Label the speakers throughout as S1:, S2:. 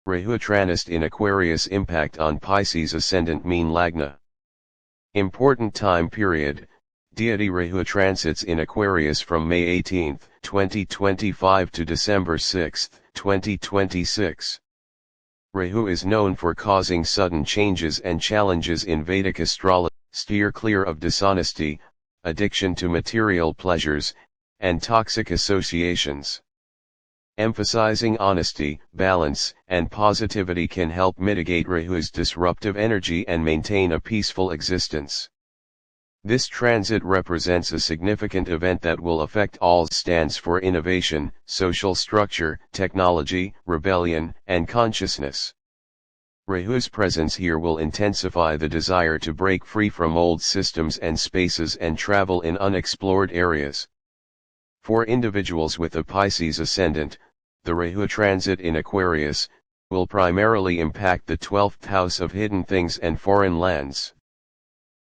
S1: Rahu Tranist in Aquarius impact on Pisces Ascendant Meen Lagna. Important time period, deity Rahu transits in Aquarius from May 18, 2025 to December 6, 2026. Rahu is known for causing sudden changes and challenges in Vedic astrology, steer clear of dishonesty, addiction to material pleasures, and toxic associations. Emphasizing honesty, balance, and positivity can help mitigate Rahu's disruptive energy and maintain a peaceful existence. This transit represents a significant event that will affect all stands for innovation, social structure, technology, rebellion, and consciousness. Rahu's presence here will intensify the desire to break free from old systems and spaces and travel in unexplored areas. For individuals with a Pisces ascendant, the Rahu transit in Aquarius will primarily impact the 12th house of hidden things and foreign lands.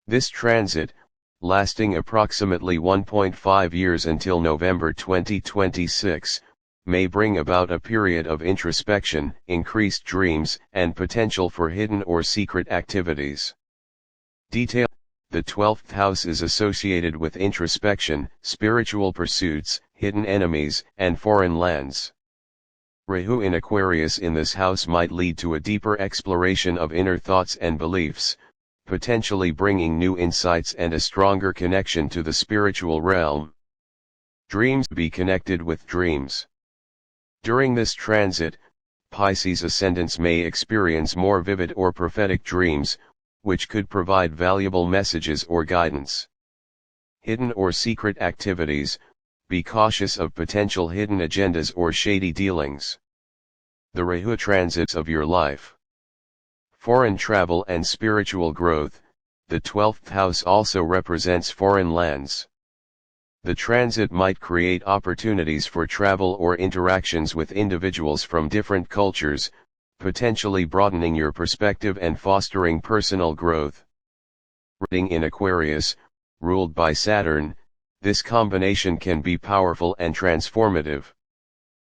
S1: This transit, lasting approximately 1.5 years until November 2026, may bring about a period of introspection, increased dreams, and potential for hidden or secret activities. Detail: the 12th house is associated with introspection, spiritual pursuits, hidden enemies, and foreign lands. Rahu in Aquarius in this house might lead to a deeper exploration of inner thoughts and beliefs, potentially bringing new insights and a stronger connection to the spiritual realm. Dreams: be connected with dreams. During this transit, Pisces ascendants may experience more vivid or prophetic dreams, which could provide valuable messages or guidance. Hidden or secret activities: be cautious of potential hidden agendas or shady dealings. The Rahu transits of your life. Foreign travel and spiritual growth: the 12th house also represents foreign lands. The transit might create opportunities for travel or interactions with individuals from different cultures, potentially broadening your perspective and fostering personal growth. Reading in Aquarius, ruled by Saturn, this combination can be powerful and transformative.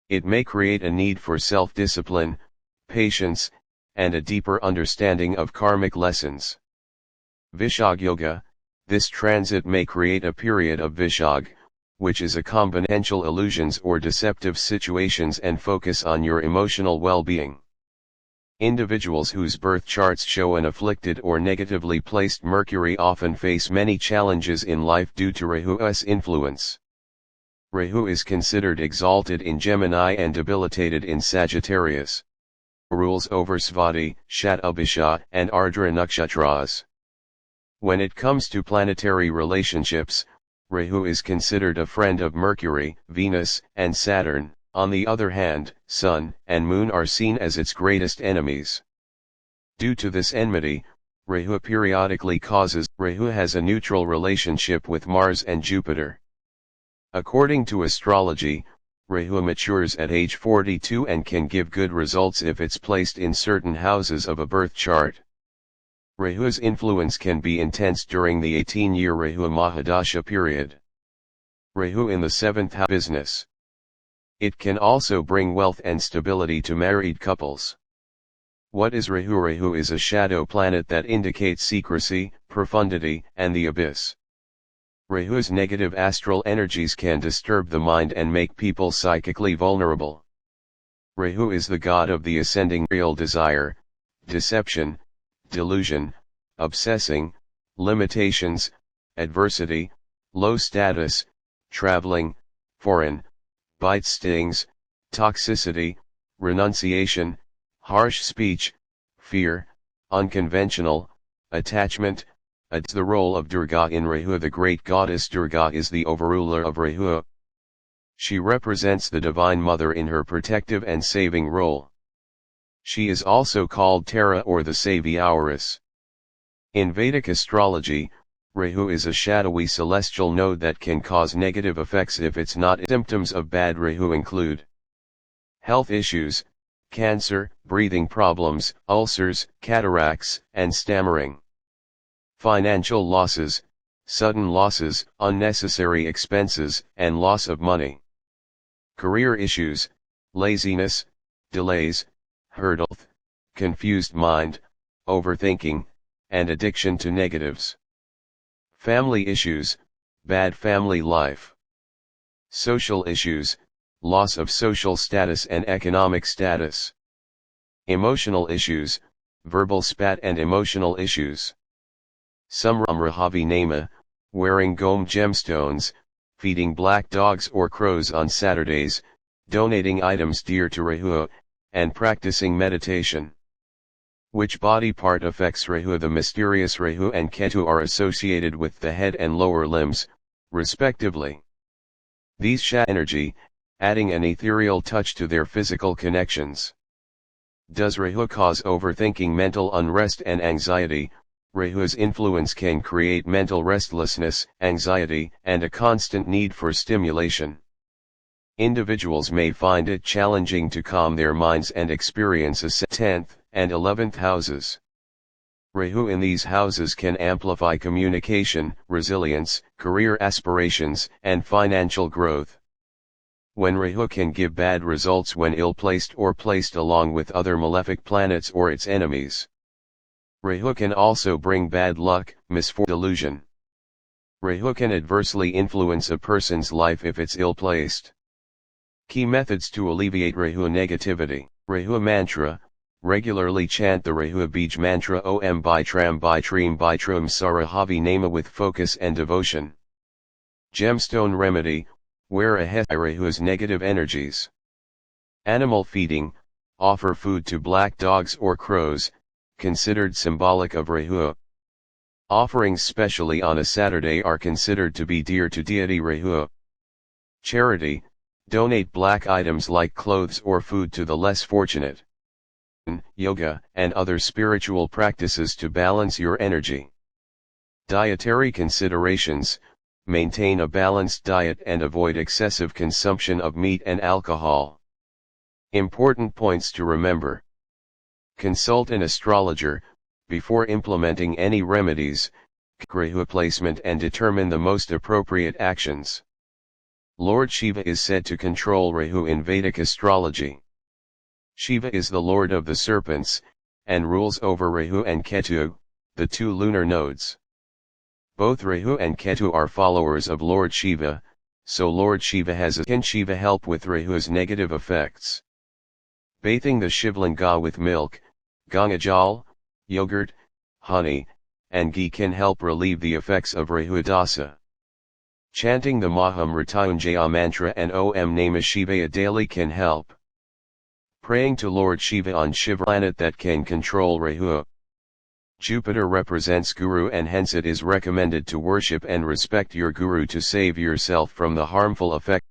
S1: It may create a need for self-discipline, patience, and a deeper understanding of karmic lessons. Vishag Yoga: this transit may create a period of Vishag, which is a combination illusions or deceptive situations and focus on your emotional well-being. Individuals whose birth charts show an afflicted or negatively placed Mercury often face many challenges in life due to Rahu's influence. Rahu is considered exalted in Gemini and debilitated in Sagittarius. Rules over Svati, Shatabhisha, and Ardra nakshatras. When it comes to planetary relationships, Rahu is considered a friend of Mercury, Venus, and Saturn. On the other hand, Sun and Moon are seen as its greatest enemies. Due to this enmity, Rahu periodically causes. Rahu has a neutral relationship with Mars and Jupiter. According to astrology, Rahu matures at age 42 and can give good results if it's placed in certain houses of a birth chart. Rahu's influence can be intense during the 18-year Rahu Mahadasha period. Rahu in the 7th house: business. It can also bring wealth and stability to married couples. What is Rahu? Rahu is a shadow planet that indicates secrecy, profundity, and the abyss. Rahu's negative astral energies can disturb the mind and make people psychically vulnerable. Rahu is the god of the ascending real desire, deception, delusion, obsessing, limitations, adversity, low status, traveling, foreign, bite stings, toxicity, renunciation, harsh speech, fear, unconventional, attachment. The role of Durga in Rahu: the great goddess Durga is the overruler of Rahu. She represents the Divine Mother in her protective and saving role. She is also called Tara or the Savioress. In Vedic astrology, Rahu is a shadowy celestial node that can cause negative effects if it's not. Symptoms of bad Rahu include health issues: cancer, breathing problems, ulcers, cataracts, and stammering. Financial losses: sudden losses, unnecessary expenses, and loss of money. Career issues: laziness, delays, hurdle, confused mind, overthinking, and addiction to negatives. Family issues, bad family life. Social issues, loss of social status and economic status. Emotional issues, verbal spat and emotional issues. Some Rahavi Nema, wearing Gom gemstones, feeding black dogs or crows on Saturdays, donating items dear to Rahu, and practicing meditation. Which body part affects Rahu? The mysterious Rahu and Ketu are associated with the head and lower limbs, respectively. These share energy, adding an ethereal touch to their physical connections. Does Rahu cause overthinking, mental unrest and anxiety? Rahu's influence can create mental restlessness, anxiety, and a constant need for stimulation. Individuals may find it challenging to calm their minds and experience a 10th and 11th houses. Rahu in these houses can amplify communication, resilience, career aspirations, and financial growth. When Rahu can give bad results when ill-placed or placed along with other malefic planets or its enemies. Rahu can also bring bad luck, misfortune, delusion. Rahu can adversely influence a person's life if it's ill-placed. Key methods to alleviate Rahu negativity. Rahu mantra, regularly chant the Rahu Bij mantra Om Bitram Bitrim Bitrum Sarahavi Nema with focus and devotion. Gemstone remedy, wear a head Rahu's negative energies. Animal feeding, offer food to black dogs or crows, considered symbolic of Rahu. Offerings specially on a Saturday are considered to be dear to deity Rahu. Charity, donate black items like clothes or food to the less fortunate. Yoga and other spiritual practices to balance your energy. Dietary considerations, maintain a balanced diet and avoid excessive consumption of meat and alcohol. Important points to remember. Consult an astrologer, before implementing any remedies, Rahu placement and determine the most appropriate actions. Lord Shiva is said to control Rahu in Vedic astrology. Shiva is the lord of the serpents, and rules over Rahu and Ketu, the two lunar nodes. Both Rahu and Ketu are followers of Lord Shiva, so Lord Shiva has a can Shiva help with Rahu's negative effects. Bathing the Shivlinga with milk, Ganga Jal, yogurt, honey, and ghee can help relieve the effects of Rahu Dasa. Chanting the Mahamrityunjaya mantra and Om Namah Shivaya daily can help. Praying to Lord Shiva on Shiva planet that can control Rahu. Jupiter represents Guru and hence it is recommended to worship and respect your Guru to save yourself from the harmful effects.